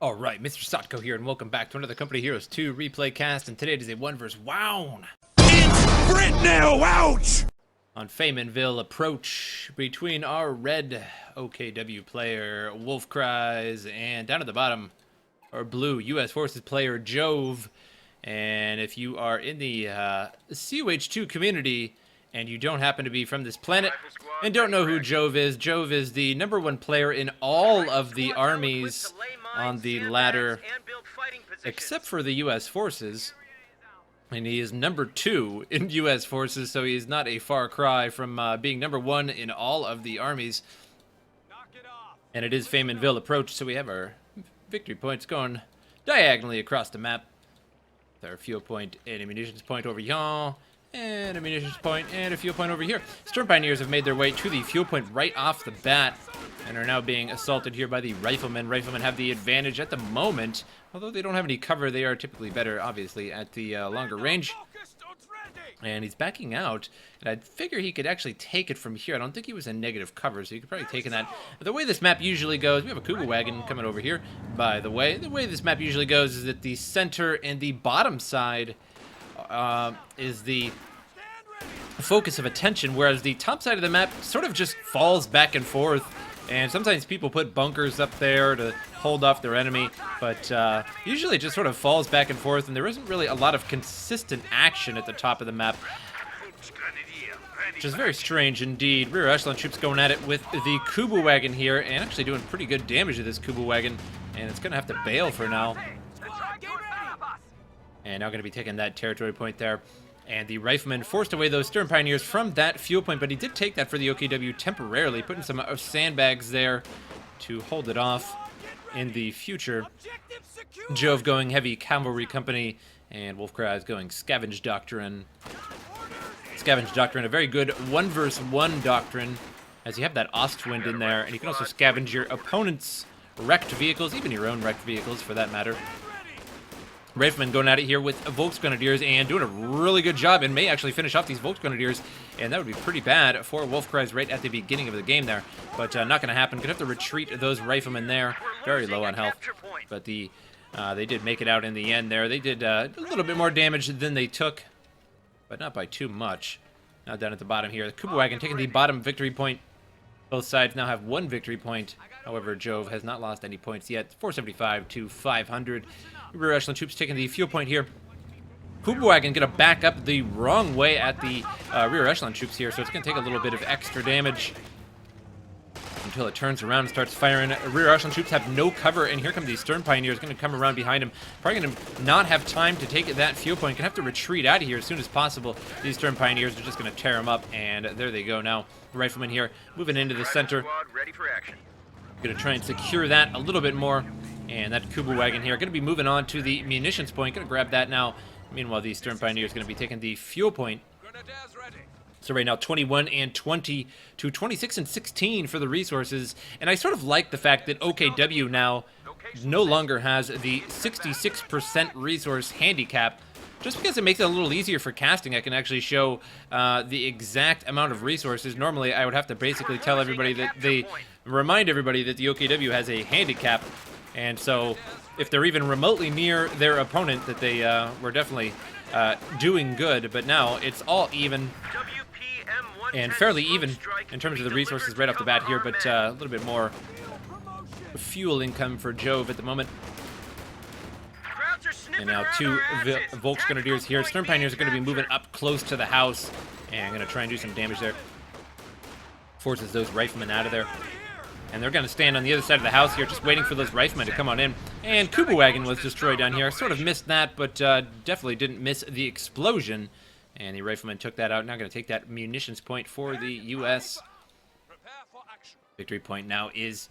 Alright, MrSotko here, and welcome back to another Company Heroes 2 replay cast, and today it is a 1 vs. Wown! Sprint now, ouch! On Faymonville, approach between our red OKW player, WolfCryz, and down at the bottom, our blue US Forces player, Jove. And if you are in the CoH2 community, and you don't happen to be from this planet, and don't know who Jove is the #1 player in all of the armies on the ladder, except for the US Forces. And he is #2 in US Forces, so he is not a far cry from being #1 in all of the armies. And it is Faymonville approach, so we have our victory points going diagonally across the map. Our fuel point and a munitions point over here, and a munitions point and a fuel point over here. Storm Pioneers have made their way to the fuel point right off the bat and are now being assaulted here by the riflemen. Riflemen have the advantage at the moment. Although they don't have any cover, they are typically better, obviously, at the longer range. And he's backing out, and I'd figure he could actually take it from here. I don't think he was in negative cover, so he could probably take that. The way this map usually goes, we have a Cougar wagon coming over here, by the way. The way this map usually goes is that the center and the bottom side is the focus of attention, whereas the top side of the map sort of just falls back and forth. And sometimes people put bunkers up there to hold off their enemy, but usually it just sort of falls back and forth, and there isn't really a lot of consistent action at the top of the map, which is very strange indeed. Rear echelon troops going at it with the Kubu wagon here, and actually doing pretty good damage to this Kubu wagon, and it's going to have to bail for now. And now going to be taking that territory point there. And the rifleman forced away those Storm Pioneers from that fuel point, but he did take that for the OKW temporarily, putting some sandbags there to hold it off in the future. Jove going heavy cavalry company, and WolfCryz going scavenge doctrine. Scavenge doctrine, a very good 1 vs. 1 doctrine, as you have that Ostwind in there, and you can also scavenge your opponent's wrecked vehicles, even your own wrecked vehicles for that matter. Riflemen going at it here with Volksgrenadiers and doing a really good job, and may actually finish off these Volksgrenadiers, and that would be pretty bad for WolfCryz right at the beginning of the game there, but not going to happen. Going to have to retreat those riflemen there, very low on health, but they did make it out in the end there. They did a little bit more damage than they took, but not by too much. Now down at the bottom here, the Kubu wagon taking the bottom victory point. Both sides now have 1 victory point. However, Jove has not lost any points yet. 475 to 500. Rear echelon troops taking the fuel point here. Kubu wagon going to back up the wrong way at the rear echelon troops here, so it's going to take a little bit of extra damage until it turns around and starts firing. Rear echelon troops have no cover, and here come these Storm Pioneers going to come around behind him. Probably going to not have time to take that fuel point. Going to have to retreat out of here as soon as possible. These Storm Pioneers are just going to tear him up, and there they go now. Riflemen here moving into the center. Going to try and secure that a little bit more. And that Kubu wagon here going to be moving on to the munitions point. Going to grab that now. Meanwhile, the Storm Pioneers going to be taking the fuel point. So right now, 21 and 20 to 26 and 16 for the resources. And I sort of like the fact that OKW now no longer has the 66% resource handicap. Just because it makes it a little easier for casting, I can actually show the exact amount of resources. Normally, I would have to basically tell everybody that remind everybody that the OKW has a handicap. And so, if they're even remotely near their opponent, that they were definitely doing good. But now, it's all even, and fairly even in terms of the resources right off the bat here, but a little bit more fuel income for Jove at the moment. And now 2 Volksgrenadiers here. Storm Pioneers are going to be moving up close to the house, and going to try and do some damage there. Forces those riflemen out of there. And they're going to stand on the other side of the house here, just waiting for those riflemen to come on in. And Kubu wagon was destroyed down here. I sort of missed that, but definitely didn't miss the explosion. And the riflemen took that out. Now going to take that munitions point for the U.S. Victory point now is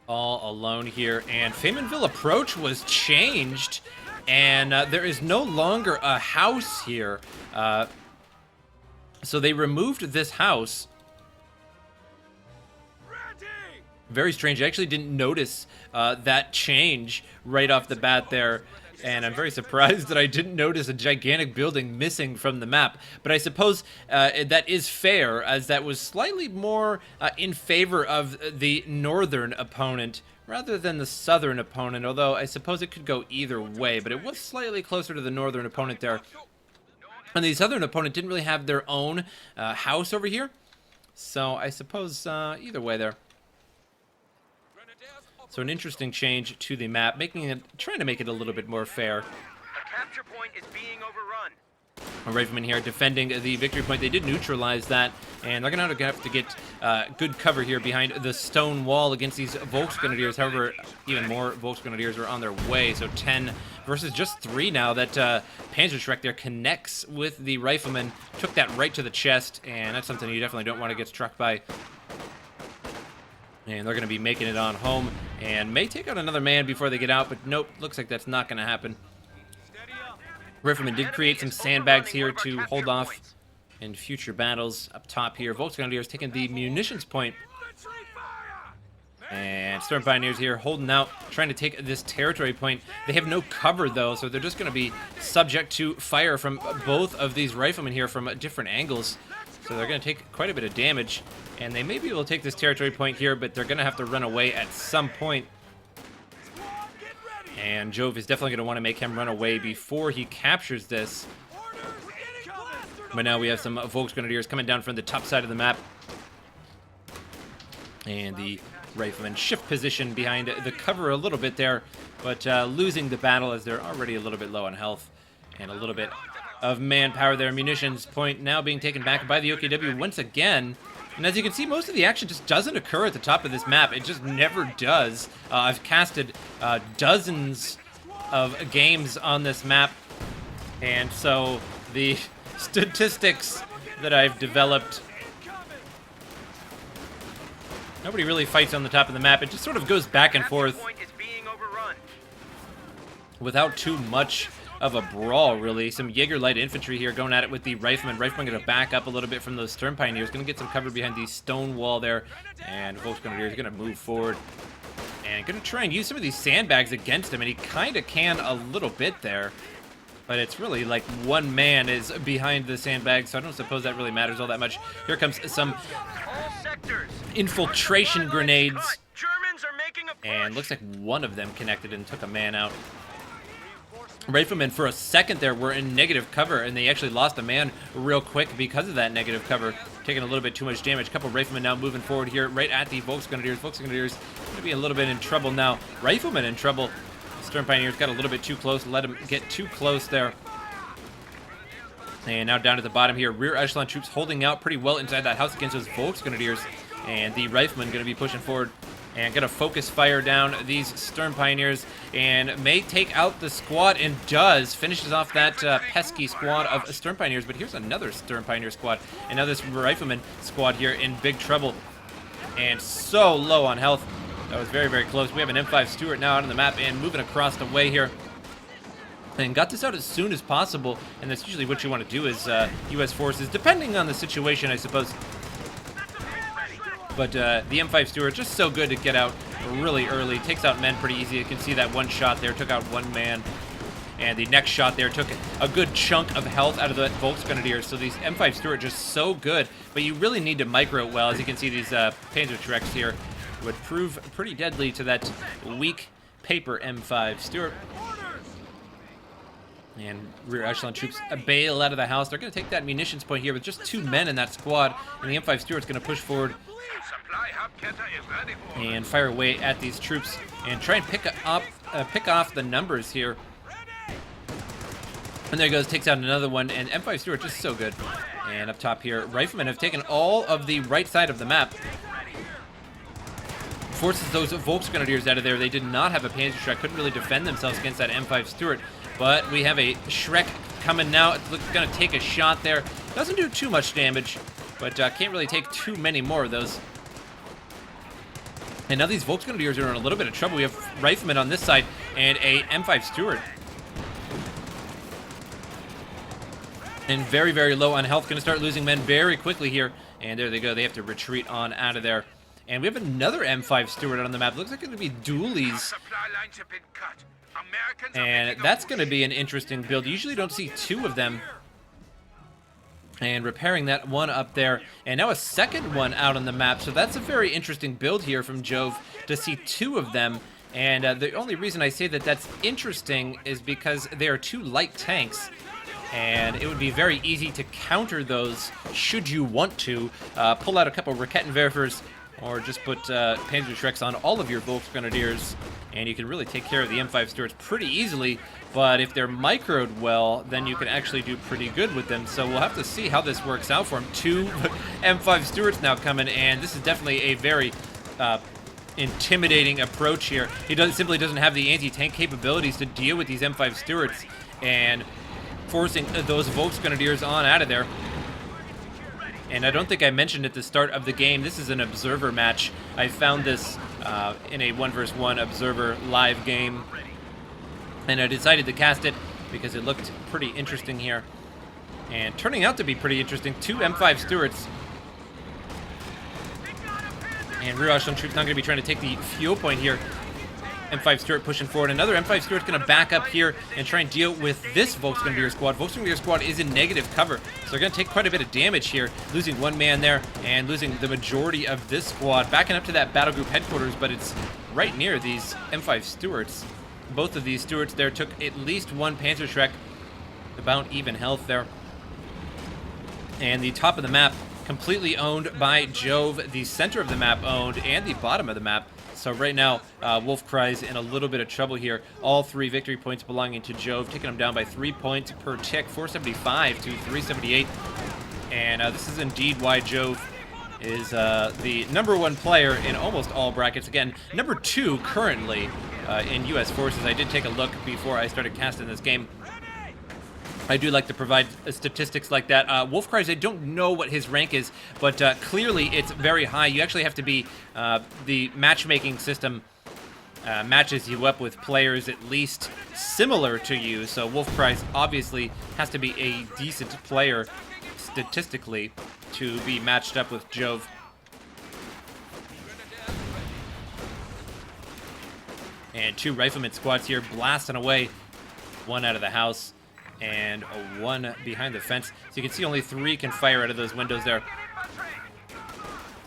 all alone here. And Faymonville approach was changed. And there is no longer a house here. So they removed this house. Very strange. I actually didn't notice that change right off the bat there. And I'm very surprised that I didn't notice a gigantic building missing from the map. But I suppose that is fair, as that was slightly more in favor of the northern opponent. rather than the southern opponent, although I suppose it could go either way, but it was slightly closer to the northern opponent there. And the southern opponent didn't really have their own house over here, so I suppose either way there. So an interesting change to the map, trying to make it a little bit more fair. A capture point is being overrun. Riflemen here defending the victory point. They did neutralize that, and they're going to have to get good cover here behind the stone wall against these Volksgrenadiers. However, even more Volksgrenadiers are on their way, so 10 versus just 3 now. That Panzerschreck there connects with the rifleman, took that right to the chest, and that's something you definitely don't want to get struck by. And they're going to be making it on home, and may take out another man before they get out, but nope, looks like that's not going to happen. Rifleman did create some sandbags here to hold off in future battles. Up top here, Volksgrenadiers taking the munitions point. And Storm Pioneers here holding out, trying to take this territory point. They have no cover, though, so they're just going to be subject to fire from both of these riflemen here from different angles. So they're going to take quite a bit of damage. And they may be able to take this territory point here, but they're going to have to run away at some point. And Jove is definitely going to want to make him run away before he captures this. But now we have some Volksgrenadiers coming down from the top side of the map. And the riflemen shift position behind the cover a little bit there, but losing the battle as they're already a little bit low on health and a little bit of manpower there. Munitions point now being taken back by the OKW once again. And as you can see, most of the action just doesn't occur at the top of this map. It just never does. I've casted dozens of games on this map, and so the statistics that I've developed, nobody really fights on the top of the map. It just sort of goes back and forth without too much of a brawl, really. Some Jaeger light infantry here going at it with the riflemen. Riflemen going to back up a little bit from those Stern Pioneers. Going to get some cover behind the stone wall there. And Volksgrenadier is going to move forward and going to try and use some of these sandbags against him. And he kind of can a little bit there. But it's really like one man is behind the sandbags, so I don't suppose that really matters all that much. Here comes some infiltration grenades. And looks like one of them connected and took a man out. Riflemen, for a second there, were in negative cover, and they actually lost a man real quick because of that negative cover, taking a little bit too much damage. A couple riflemen now moving forward here, right at the Volksgrenadiers. Volksgrenadiers going to be a little bit in trouble now. Riflemen in trouble. Stern Pioneers got a little bit too close, let him get too close there. And now down at the bottom here, rear echelon troops holding out pretty well inside that house against those Volksgrenadiers. And the riflemen going to be pushing forward and going to focus fire down these Stern Pioneers and may take out the squad, and does. Finishes off that pesky squad of Stern Pioneers. But here's another Stern Pioneer squad, and now this rifleman squad here in big trouble. And so low on health. That was very, very close. We have an M5 Stuart now out on the map and moving across the way here. And got this out as soon as possible, and that's usually what you want to do as U.S. forces, depending on the situation, I suppose. But the M5 Stuart, just so good to get out really early. Takes out men pretty easy. You can see that one shot there took out one man. And the next shot there took a good chunk of health out of the Volksgrenadiers. So these M5 Stuart just so good. But you really need to micro it well. As you can see, these Panzerschrecks here would prove pretty deadly to that weak paper M5 Stuart. And rear echelon troops bail out of the house. They're going to take that munitions point here with just 2 men in that squad. And the M5 Stuart's going to push forward and fire away at these troops and try and pick off the numbers here. And there he goes, takes out another one, and M5 Stuart just so good. And up top here, riflemen have taken all of the right side of the map. Forces those Volksgrenadiers out of there. They did not have a Panzerschreck, couldn't really defend themselves against that M5 Stuart. But we have a Schreck coming now. It's going to take a shot there. Doesn't do too much damage, but can't really take too many more of those. And now these Volksgrenadiers are in a little bit of trouble. We have riflemen on this side and a M5 Stuart. And very, very low on health. Going to start losing men very quickly here. And there they go. They have to retreat on out of there. And we have another M5 Stuart on the map. Looks like it's going to be dualies. And that's going to be an interesting build. You usually don't see 2 of them and repairing that one up there, and now a second one out on the map. So that's a very interesting build here from Jove to see 2 of them. And the only reason I say that that's interesting is because they are 2 light tanks, and it would be very easy to counter those should you want to pull out a couple Rakettenwerfers or just put Panzerschrecks on all of your Volksgrenadiers, and you can really take care of the M5 Stuarts pretty easily. But if they're microed well, then you can actually do pretty good with them. So we'll have to see how this works out for him. 2 M5 Stuarts now coming, and this is definitely a very intimidating approach here. He simply doesn't have the anti-tank capabilities to deal with these M5 Stuarts, and forcing those Volksgrenadiers on out of there. And I don't think I mentioned at the start of the game, this is an observer match. I found this in a 1 vs 1 observer live game, and I decided to cast it because it looked pretty interesting here. And turning out to be pretty interesting. 2 M5 Stuarts. And rear Auschland troops not going to be trying to take the fuel point here. M5 Stuart pushing forward. Another M5 Stuart's going to back up here and try and deal with this Volksgrenadier squad. Volksgrenadier squad is in negative cover, so they're going to take quite a bit of damage here, losing 1 man there and losing the majority of this squad. Backing up to that battle group headquarters, but it's right near these M5 Stuarts. Both of these Stuarts there took at least 1 Panzerschreck, about even health there. And the top of the map completely owned by Jove, the center of the map owned, and the bottom of the map. So right now, WolfCryz in a little bit of trouble here. All 3 victory points belonging to Jove, taking him down by 3 points per tick, 475 to 378. And this is indeed why Jove is the #1 player in almost all brackets. Again, #2 currently in U.S. forces. I did take a look before I started casting this game. I do like to provide statistics like that. WolfCryz, I don't know what his rank is, but clearly it's very high. You actually have to be, the matchmaking system matches you up with players at least similar to you. So WolfCryz obviously has to be a decent player statistically to be matched up with Jove. And 2 rifleman squads here blasting away. 1 out of the house and 1 behind the fence. So you can see only 3 can fire out of those windows there.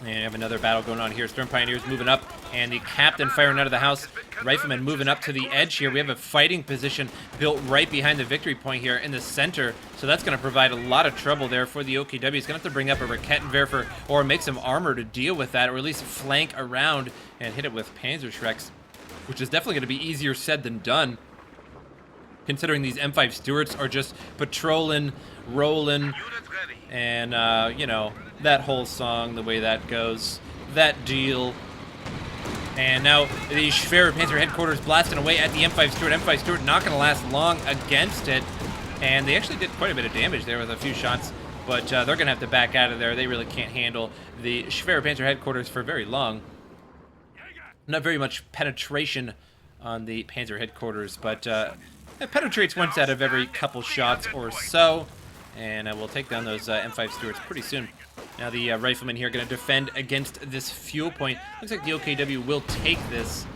And you have another battle going on here. Stern Pioneers moving up, and the captain firing out of the house. Riflemen moving up to the edge here. We have a fighting position built right behind the victory point here in the center. So that's going to provide a lot of trouble there for the OKW. He's going to have to bring up a Rakettenwerfer or make some armor to deal with that, or at least flank around and hit it with Panzerschrecks, which is definitely going to be easier said than done, considering these M5 Stuarts are just patrolling, rolling, and, you know, that whole song, the way that goes, that deal. And now the Schwerer Panzer headquarters blasting away at the M5 Stuart. M5 Stuart not going to last long against it, and they actually did quite a bit of damage there with a few shots, but they're going to have to back out of there. They really can't handle the Schwerer Panzer headquarters for very long. Not very much penetration on the Panzer headquarters, but it penetrates once out of every couple shots or so, and we'll take down those M5 Stuarts pretty soon. Now the riflemen here are going to defend against this fuel point. Looks like the OKW will take this,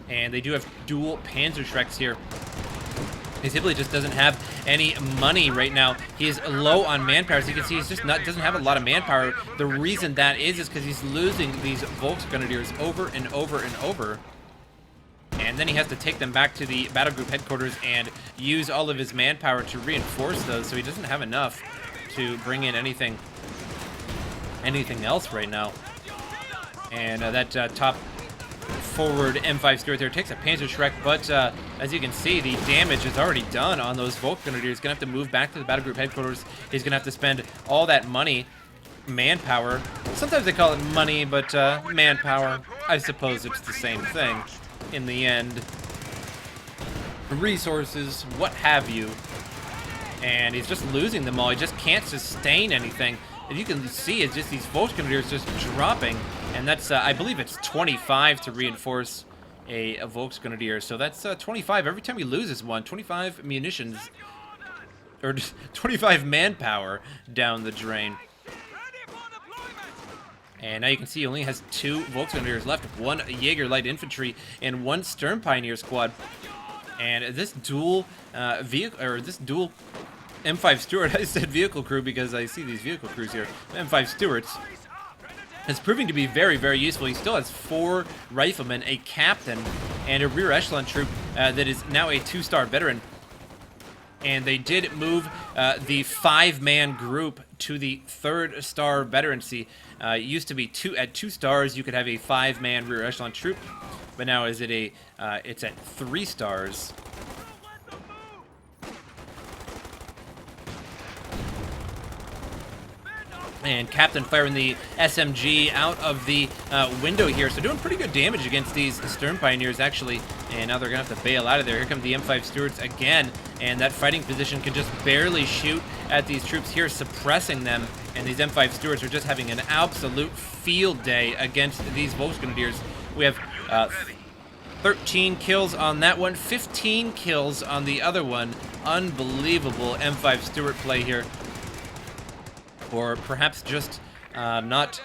and they do have dual Panzerschrecks here. He simply just doesn't have any money right now. He is low on manpower. As you can see, he's just doesn't have a lot of manpower. The reason that is because he's losing these Volksgrenadiers over and over and over. And then he has to take them back to the battle group headquarters and use all of his manpower to reinforce those, so he doesn't have enough to bring in anything else right now. And that top forward M5 Stuart there takes a Panzerschreck, but as you can see, the damage is already done on those Volksgrenadiers. He's going to have to move back to the battle group headquarters. He's going to have to spend all that money, manpower. Sometimes they call it money, but manpower, I suppose it's the same thing in the end. Resources, what have you. And he's just losing them all. He just can't sustain anything. As you can see, it's just these Volksgrenadiers just dropping. And that's, I believe it's 25 to reinforce a Volksgrenadier. So that's 25 every time he loses one. 25 munitions, or 25 manpower down the drain. And now you can see he only has 2 Volksgrenadiers left, 1 Jaeger Light Infantry, and 1 Stern Pioneer squad. And this dual vehicle, or this dual M5 Stuart, I said vehicle crew because I see these vehicle crews here. M5 Stuarts is proving to be very, very useful. He still has 4 riflemen, a captain, and a rear echelon troop that is now a 2-star veteran. And they did move the 5-man group to the 3rd-star veterancy. It used to be at 2 stars you could have a 5-man rear echelon troop, but now is it it's at 3 stars. And Captain firing the SMG out of the window here. So doing pretty good damage against these Stern Pioneers, actually. And now they're going to have to bail out of there. Here come the M5 Stuarts again. And that fighting position can just barely shoot at these troops here, suppressing them. And these M5 Stuarts are just having an absolute field day against these WolfCryz. We have 13 kills on that one, 15 kills on the other one. Unbelievable M5 Stuart play here. Or perhaps just not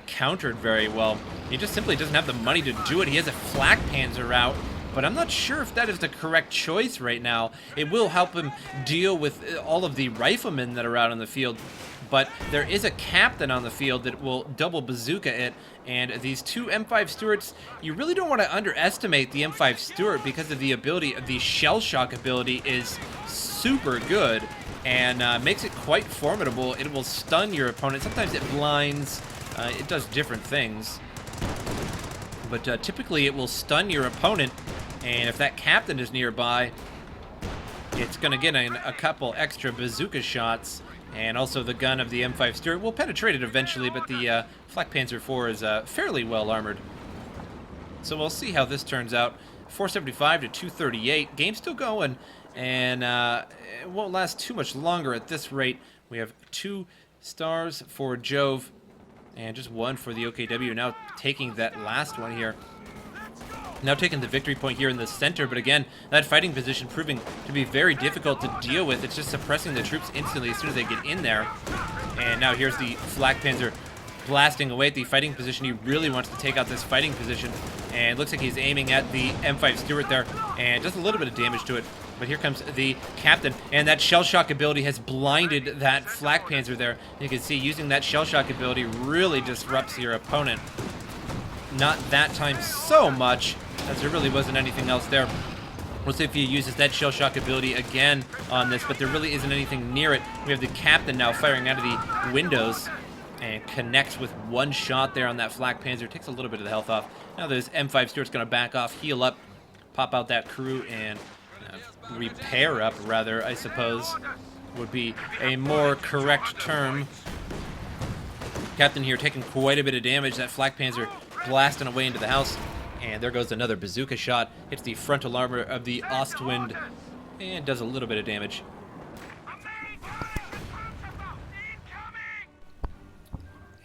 countered very well. He just simply doesn't have the money to do it. He has a flak panzer out, but I'm not sure if that is the correct choice right now. It will help him deal with all of the riflemen that are out on the field, but there is a captain on the field that will double bazooka it, and these 2 M5 Stuarts, you really don't want to underestimate the M5 Stuart because of the ability, the shell shock ability is super good. And makes it quite formidable. It will stun your opponent. Sometimes it blinds. It does different things. But typically it will stun your opponent. And if that captain is nearby, it's going to get a couple extra bazooka shots. And also the gun of the M5 Stuart will penetrate it eventually, but the Flak Panzer IV is fairly well armored. So we'll see how this turns out. 475 to 238. Game's still going. And it won't last too much longer at this rate. We have 2 stars for Jove and just 1 for the OKW. Now taking that last one here. Now taking the victory point here in the center. But again, that fighting position proving to be very difficult to deal with. It's just suppressing the troops instantly as soon as they get in there. And now here's the Flak Panzer blasting away at the fighting position. He really wants to take out this fighting position. And it looks like he's aiming at the M5 Stuart there. And just a little bit of damage to it. But here comes the captain, and that shell shock ability has blinded that Flak Panzer there. You can see using that shell shock ability really disrupts your opponent. Not that time so much, as there really wasn't anything else there. We'll see if he uses that shell shock ability again on this, but there really isn't anything near it. We have the captain now firing out of the windows and connects with 1 shot there on that Flak Panzer. Takes a little bit of the health off. Now this M5 Stuart's going to back off, heal up, pop out that crew, and repair up, rather, I suppose, would be a more correct term. Captain here taking quite a bit of damage. That Flak Panzer blasting away into the house. And there goes another bazooka shot. Hits the frontal armor of the Ostwind and does a little bit of damage.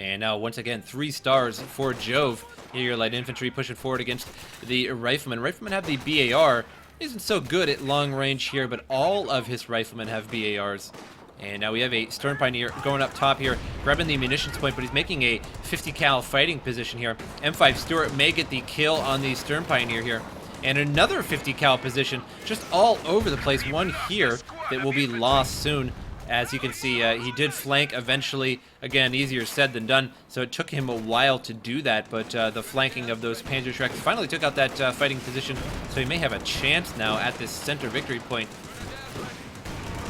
And now, once again, 3 stars for Jove. Here, light infantry pushing forward against the riflemen. Riflemen have the BAR. Isn't so good at long range here, but all of his riflemen have BARs. And now we have a Stern Pioneer going up top here, grabbing the munitions point, but he's making a 50 cal fighting position here. M5 Stuart may get the kill on the Stern Pioneer here. And another 50 cal position just all over the place. One here that will be lost soon. As you can see, he did flank eventually. Again, easier said than done, so it took him a while to do that, but the flanking of those Panzerschrecks finally took out that fighting position, so he may have a chance now at this center victory point.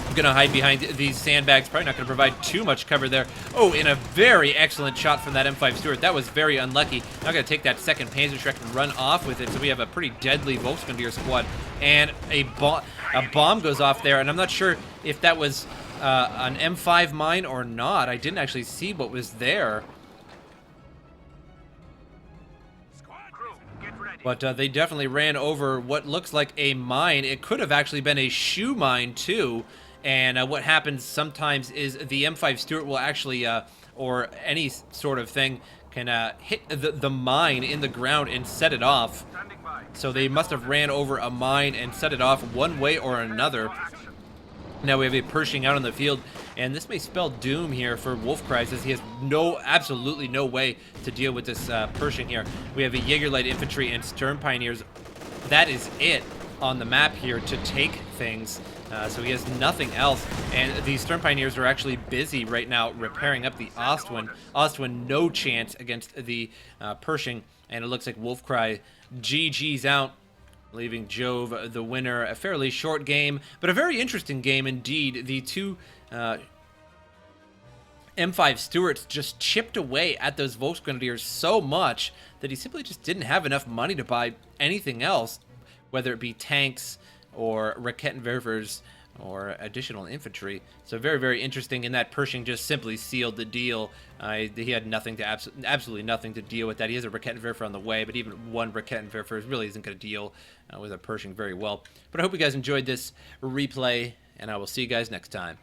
I'm going to hide behind these sandbags, probably not going to provide too much cover there. Oh, and a very excellent shot from that M5 Stuart. That was very unlucky. Now going to take that second Panzerschreck and run off with it, so we have a pretty deadly WolfCryz squad. And a bomb goes off there, and I'm not sure if that was an M5 mine or not. I didn't actually see what was there. But they definitely ran over what looks like a mine. It could have actually been a shoe mine too. And what happens sometimes is the M5 Stuart will actually, or any sort of thing, can hit the mine in the ground and set it off. So they must have ran over a mine and set it off one way or another. Now we have a Pershing out on the field, and this may spell doom here for WolfCryz, as he has absolutely no way to deal with this Pershing here. We have a Jaeger Light Infantry and Stern Pioneers. That is it on the map here to take things. So he has nothing else, and the Stern Pioneers are actually busy right now repairing up the Ostwind. Ostwind, no chance against the Pershing, and it looks like WolfCryz GG's out, leaving Jove the winner. A fairly short game, but a very interesting game indeed. The two M5 Stuarts just chipped away at those Volksgrenadiers so much that he simply just didn't have enough money to buy anything else, whether it be tanks or Raketenwerfers or additional infantry. So very, very interesting, and that Pershing just simply sealed the deal. He had nothing to absolutely nothing to deal with that. He has a Raketenwerfer on the way, but even one Raketenwerfer really isn't going to deal with a Pershing very well. But I hope you guys enjoyed this replay, and I will see you guys next time.